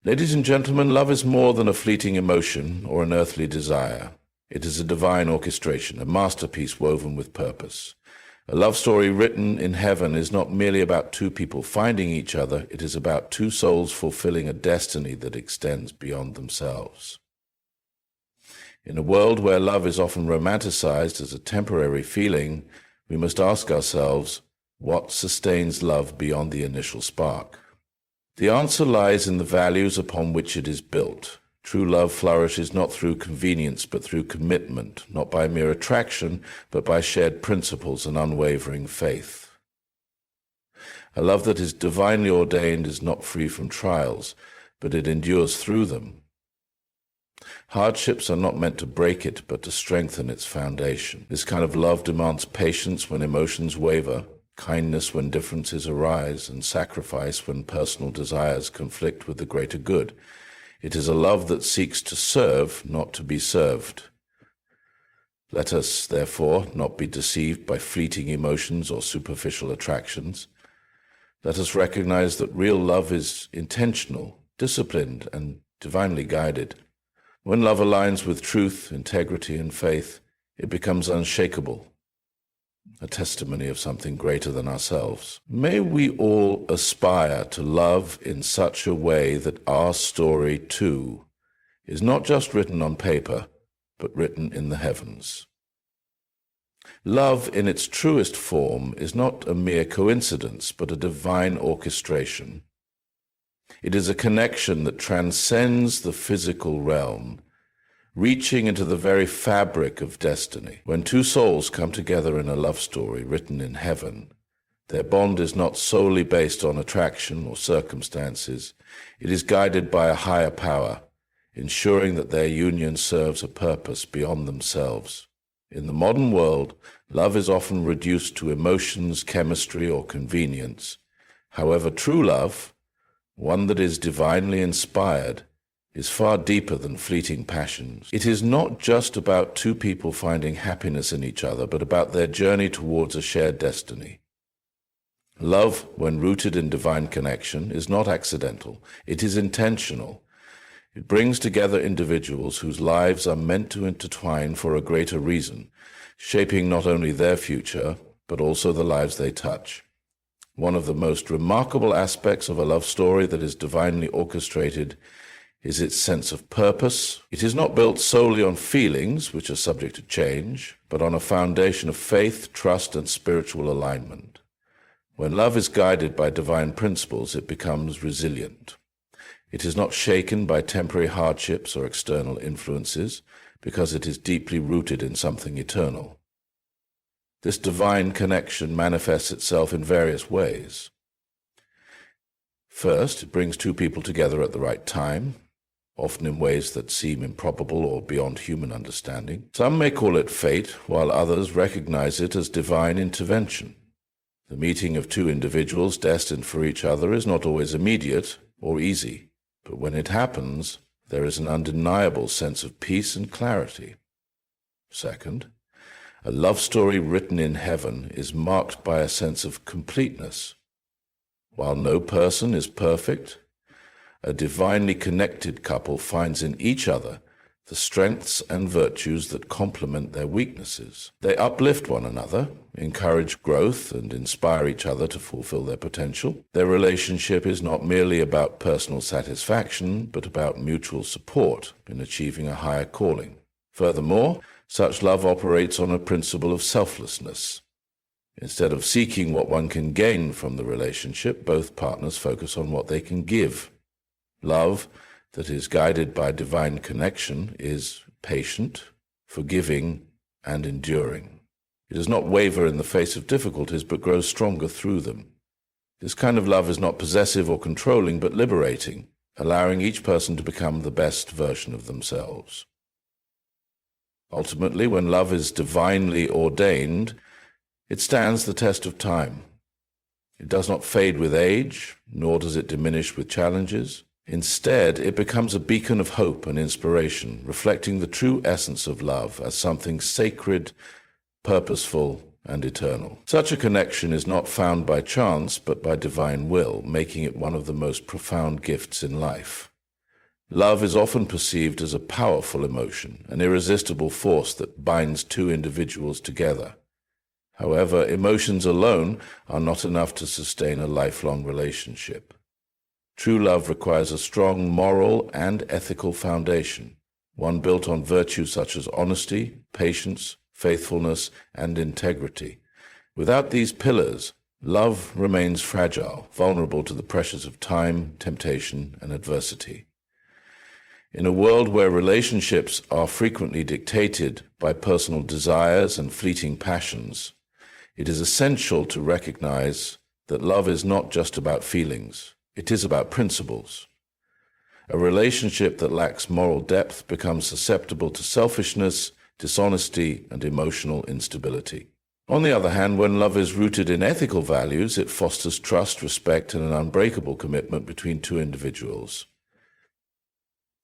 Ladies and gentlemen, love is more than a fleeting emotion or an earthly desire. It is a divine orchestration, a masterpiece woven with purpose. A love story written in heaven is not merely about two people finding each other, it is about two souls fulfilling a destiny that extends beyond themselves. In a world where love is often romanticized as a temporary feeling, we must ask ourselves, what sustains love beyond the initial spark? The answer lies in the values upon which it is built. True love flourishes not through convenience, but through commitment, not by mere attraction, but by shared principles and unwavering faith. A love that is divinely ordained is not free from trials, but it endures through them. Hardships are not meant to break it, but to strengthen its foundation. This kind of love demands patience when emotions waver, kindness when differences arise, and sacrifice when personal desires conflict with the greater good. It is a love that seeks to serve, not to be served. Let us, therefore, not be deceived by fleeting emotions or superficial attractions. Let us recognize that real love is intentional, disciplined, and divinely guided. When love aligns with truth, integrity, and faith, it becomes unshakable, a testimony of something greater than ourselves. May we all aspire to love in such a way that our story, too, is not just written on paper, but written in the heavens. Love in its truest form is not a mere coincidence, but a divine orchestration. It is a connection that transcends the physical realm, reaching into the very fabric of destiny. When two souls come together in a love story written in heaven, their bond is not solely based on attraction or circumstances. It is guided by a higher power, ensuring that their union serves a purpose beyond themselves. In the modern world, love is often reduced to emotions, chemistry, or convenience. However, true love, one that is divinely inspired, is far deeper than fleeting passions. It is not just about two people finding happiness in each other, but about their journey towards a shared destiny. Love, when rooted in divine connection, is not accidental. It is intentional. It brings together individuals whose lives are meant to intertwine for a greater reason, shaping not only their future, but also the lives they touch. One of the most remarkable aspects of a love story that is divinely orchestrated is its sense of purpose. It is not built solely on feelings, which are subject to change, but on a foundation of faith, trust, and spiritual alignment. When love is guided by divine principles, it becomes resilient. It is not shaken by temporary hardships or external influences, because it is deeply rooted in something eternal. This divine connection manifests itself in various ways. First, it brings two people together at the right time, often in ways that seem improbable or beyond human understanding. Some may call it fate, while others recognize it as divine intervention. The meeting of two individuals destined for each other is not always immediate or easy, but when it happens, there is an undeniable sense of peace and clarity. Second, a love story written in heaven is marked by a sense of completeness. While no person is perfect, a divinely connected couple finds in each other the strengths and virtues that complement their weaknesses. They uplift one another, encourage growth, and inspire each other to fulfill their potential. Their relationship is not merely about personal satisfaction, but about mutual support in achieving a higher calling. Furthermore, such love operates on a principle of selflessness. Instead of seeking what one can gain from the relationship, both partners focus on what they can give. Love that is guided by divine connection is patient, forgiving, and enduring. It does not waver in the face of difficulties, but grows stronger through them. This kind of love is not possessive or controlling, but liberating, allowing each person to become the best version of themselves. Ultimately, when love is divinely ordained, it stands the test of time. It does not fade with age, nor does it diminish with challenges. Instead, it becomes a beacon of hope and inspiration, reflecting the true essence of love as something sacred, purposeful, and eternal. Such a connection is not found by chance, but by divine will, making it one of the most profound gifts in life. Love is often perceived as a powerful emotion, an irresistible force that binds two individuals together. However, emotions alone are not enough to sustain a lifelong relationship. True love requires a strong moral and ethical foundation, one built on virtues such as honesty, patience, faithfulness, and integrity. Without these pillars, love remains fragile, vulnerable to the pressures of time, temptation, and adversity. In a world where relationships are frequently dictated by personal desires and fleeting passions, it is essential to recognize that love is not just about feelings, it is about principles. A relationship that lacks moral depth becomes susceptible to selfishness, dishonesty, and emotional instability. On the other hand, when love is rooted in ethical values, it fosters trust, respect, and an unbreakable commitment between two individuals.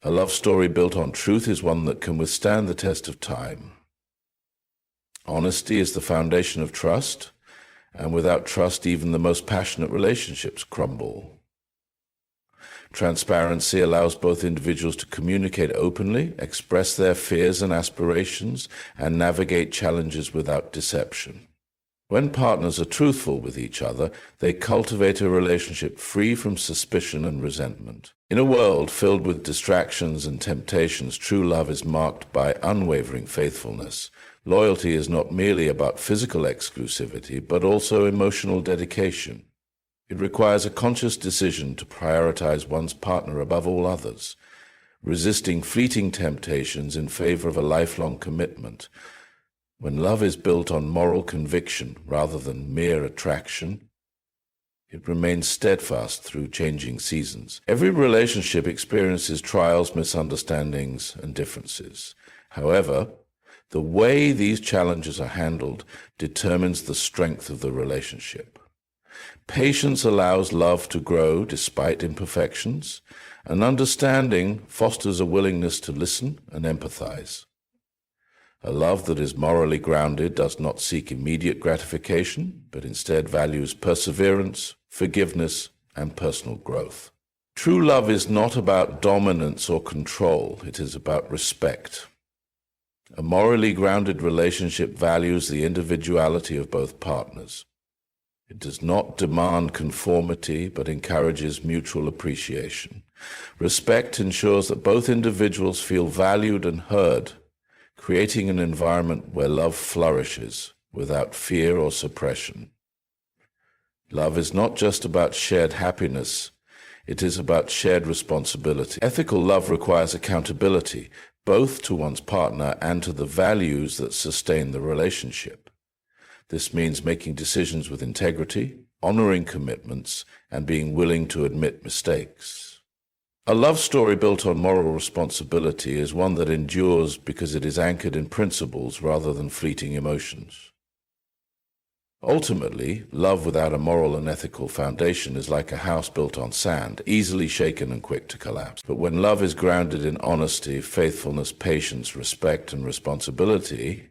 A love story built on truth is one that can withstand the test of time. Honesty is the foundation of trust, and without trust, even the most passionate relationships crumble. Transparency allows both individuals to communicate openly, express their fears and aspirations, and navigate challenges without deception. When partners are truthful with each other, they cultivate a relationship free from suspicion and resentment. In a world filled with distractions and temptations, true love is marked by unwavering faithfulness. Loyalty is not merely about physical exclusivity, but also emotional dedication. It requires a conscious decision to prioritize one's partner above all others, resisting fleeting temptations in favor of a lifelong commitment. When love is built on moral conviction rather than mere attraction, it remains steadfast through changing seasons. Every relationship experiences trials, misunderstandings, and differences. However, the way these challenges are handled determines the strength of the relationship. Patience allows love to grow despite imperfections, and understanding fosters a willingness to listen and empathize. A love that is morally grounded does not seek immediate gratification, but instead values perseverance, forgiveness, and personal growth. True love is not about dominance or control, it is about respect. A morally grounded relationship values the individuality of both partners. It does not demand conformity, but encourages mutual appreciation. Respect ensures that both individuals feel valued and heard, creating an environment where love flourishes without fear or suppression. Love is not just about shared happiness, it is about shared responsibility. Ethical love requires accountability, both to one's partner and to the values that sustain the relationship. This means making decisions with integrity, honoring commitments, and being willing to admit mistakes. A love story built on moral responsibility is one that endures because it is anchored in principles rather than fleeting emotions. Ultimately, love without a moral and ethical foundation is like a house built on sand, easily shaken and quick to collapse. But when love is grounded in honesty, faithfulness, patience, respect, and responsibility,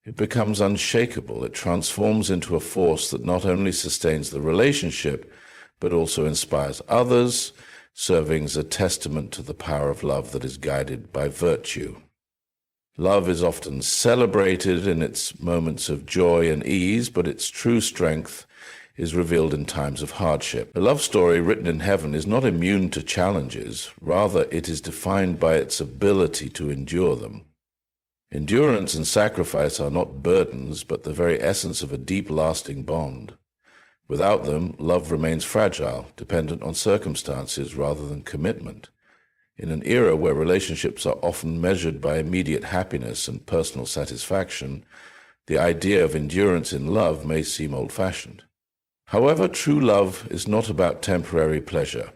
it becomes unshakable. It transforms into a force that not only sustains the relationship, but also inspires others, serving as a testament to the power of love that is guided by virtue. Love is often celebrated in its moments of joy and ease, but its true strength is revealed in times of hardship. A love story written in heaven is not immune to challenges. Rather, it is defined by its ability to endure them. Endurance and sacrifice are not burdens, but the very essence of a deep, lasting bond. Without them, love remains fragile, dependent on circumstances rather than commitment. In an era where relationships are often measured by immediate happiness and personal satisfaction, the idea of endurance in love may seem old-fashioned. However, true love is not about temporary pleasure.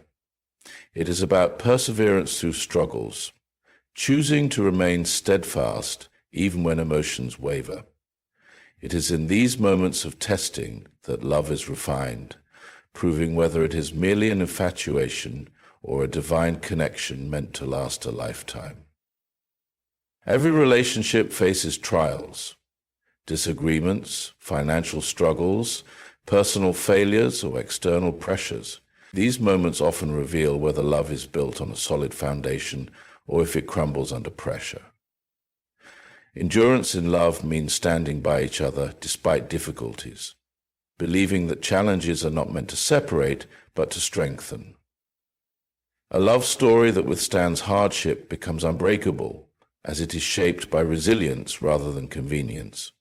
It is about perseverance through struggles, choosing to remain steadfast even when emotions waver. It is in these moments of testing that love is refined, proving whether it is merely an infatuation or a divine connection meant to last a lifetime. Every relationship faces trials, disagreements, financial struggles, personal failures, or external pressures. These moments often reveal whether love is built on a solid foundation or if it crumbles under pressure. Endurance in love means standing by each other despite difficulties, believing that challenges are not meant to separate, but to strengthen. A love story that withstands hardship becomes unbreakable, as it is shaped by resilience rather than convenience.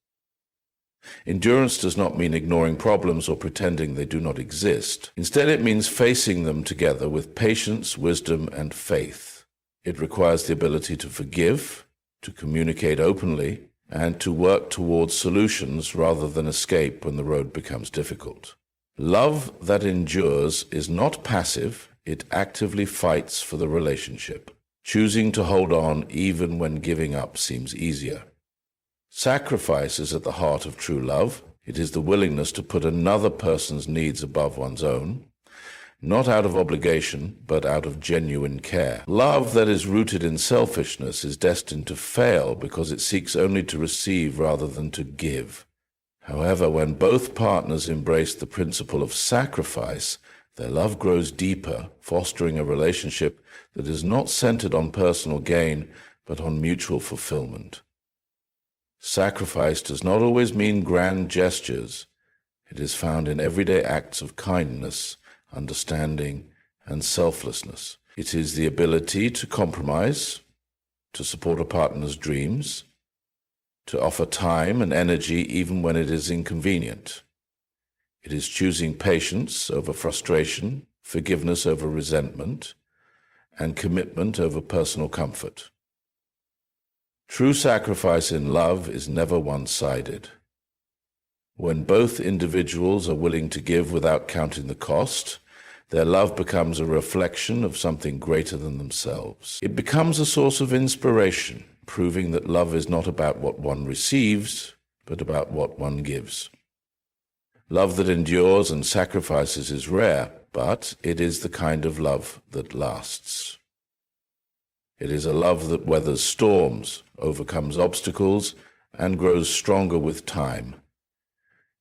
Endurance does not mean ignoring problems or pretending they do not exist. Instead, it means facing them together with patience, wisdom, and faith. It requires the ability to forgive, to communicate openly, and to work towards solutions rather than escape when the road becomes difficult. Love that endures is not passive, it actively fights for the relationship, choosing to hold on even when giving up seems easier. Sacrifice is at the heart of true love. It is the willingness to put another person's needs above one's own, not out of obligation, but out of genuine care. Love that is rooted in selfishness is destined to fail because it seeks only to receive rather than to give. However, when both partners embrace the principle of sacrifice, their love grows deeper, fostering a relationship that is not centered on personal gain, but on mutual fulfillment. Sacrifice does not always mean grand gestures. It is found in everyday acts of kindness, understanding, and selflessness. It is the ability to compromise, to support a partner's dreams, to offer time and energy even when it is inconvenient. It is choosing patience over frustration, forgiveness over resentment, and commitment over personal comfort. True sacrifice in love is never one-sided. When both individuals are willing to give without counting the cost, their love becomes a reflection of something greater than themselves. It becomes a source of inspiration, proving that love is not about what one receives, but about what one gives. Love that endures and sacrifices is rare, but it is the kind of love that lasts. It is a love that weathers storms, overcomes obstacles, and grows stronger with time.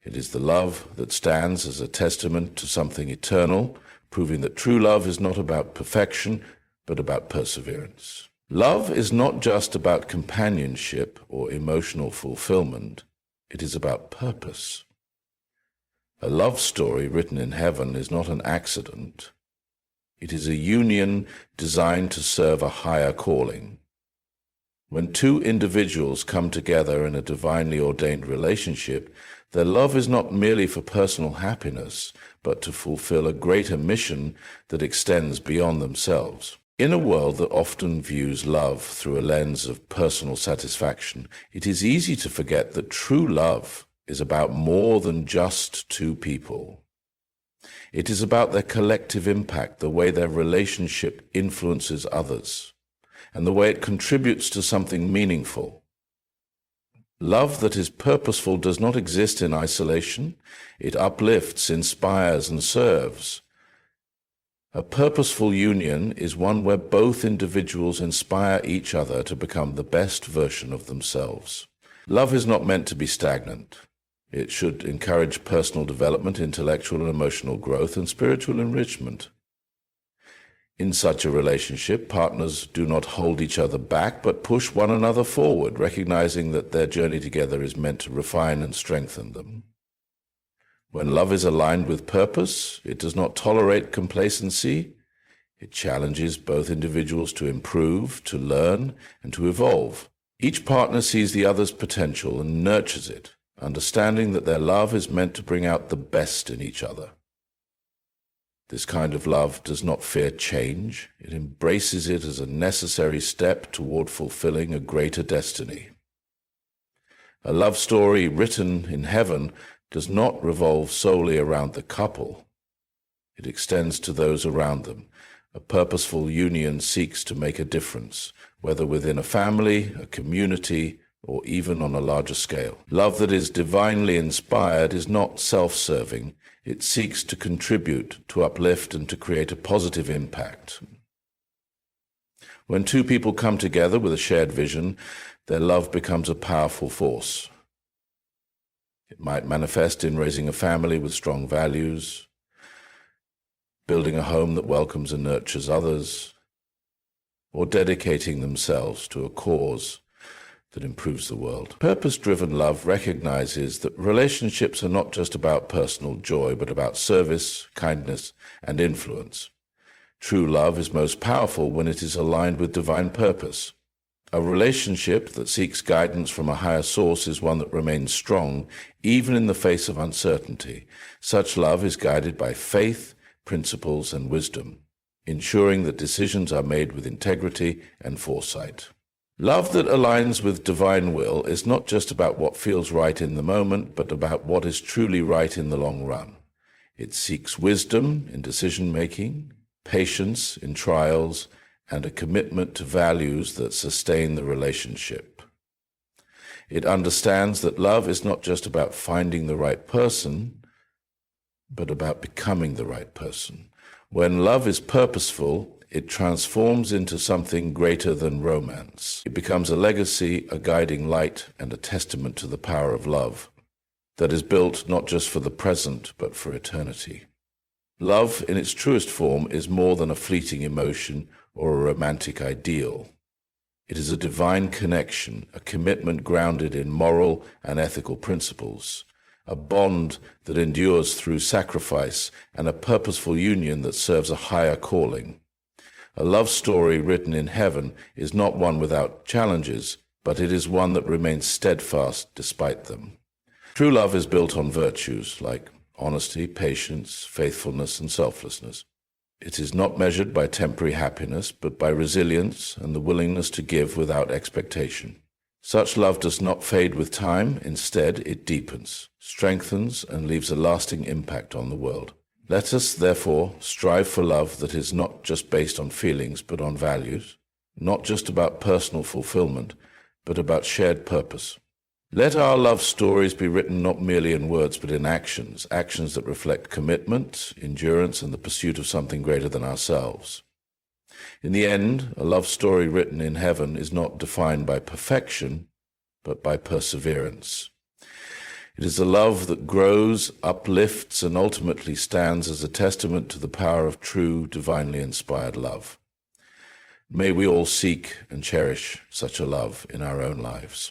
It is the love that stands as a testament to something eternal, proving that true love is not about perfection, but about perseverance. Love is not just about companionship or emotional fulfillment. It is about purpose. A love story written in heaven is not an accident. It is a union designed to serve a higher calling. When two individuals come together in a divinely ordained relationship, their love is not merely for personal happiness, but to fulfill a greater mission that extends beyond themselves. In a world that often views love through a lens of personal satisfaction, it is easy to forget that true love is about more than just two people. It is about their collective impact, the way their relationship influences others, and the way it contributes to something meaningful. Love that is purposeful does not exist in isolation. It uplifts, inspires, and serves. A purposeful union is one where both individuals inspire each other to become the best version of themselves. Love is not meant to be stagnant. It should encourage personal development, intellectual and emotional growth, and spiritual enrichment. In such a relationship, partners do not hold each other back, but push one another forward, recognizing that their journey together is meant to refine and strengthen them. When love is aligned with purpose, it does not tolerate complacency. It challenges both individuals to improve, to learn, and to evolve. Each partner sees the other's potential and nurtures it, understanding that their love is meant to bring out the best in each other. This kind of love does not fear change. It embraces it as a necessary step toward fulfilling a greater destiny. A love story written in heaven does not revolve solely around the couple. It extends to those around them. A purposeful union seeks to make a difference, whether within a family, a community, or even on a larger scale. Love that is divinely inspired is not self-serving. It seeks to contribute, to uplift, and to create a positive impact. When two people come together with a shared vision, their love becomes a powerful force. It might manifest in raising a family with strong values, building a home that welcomes and nurtures others, or dedicating themselves to a cause that improves the world. Purpose-driven love recognizes that relationships are not just about personal joy, but about service, kindness, and influence. True love is most powerful when it is aligned with divine purpose. A relationship that seeks guidance from a higher source is one that remains strong, even in the face of uncertainty. Such love is guided by faith, principles, and wisdom, ensuring that decisions are made with integrity and foresight. Love that aligns with divine will is not just about what feels right in the moment, but about what is truly right in the long run. It seeks wisdom in decision-making, patience in trials, and a commitment to values that sustain the relationship. It understands that love is not just about finding the right person, but about becoming the right person. When love is purposeful, it transforms into something greater than romance. It becomes a legacy, a guiding light, and a testament to the power of love that is built not just for the present, but for eternity. Love, in its truest form, is more than a fleeting emotion or a romantic ideal. It is a divine connection, a commitment grounded in moral and ethical principles, a bond that endures through sacrifice, and a purposeful union that serves a higher calling. A love story written in heaven is not one without challenges, but it is one that remains steadfast despite them. True love is built on virtues like honesty, patience, faithfulness, and selflessness. It is not measured by temporary happiness, but by resilience and the willingness to give without expectation. Such love does not fade with time. Instead, it deepens, strengthens, and leaves a lasting impact on the world. Let us, therefore, strive for love that is not just based on feelings, but on values, not just about personal fulfillment, but about shared purpose. Let our love stories be written not merely in words, but in actions, actions that reflect commitment, endurance, and the pursuit of something greater than ourselves. In the end, a love story written in heaven is not defined by perfection, but by perseverance. It is a love that grows, uplifts, and ultimately stands as a testament to the power of true, divinely inspired love. May we all seek and cherish such a love in our own lives.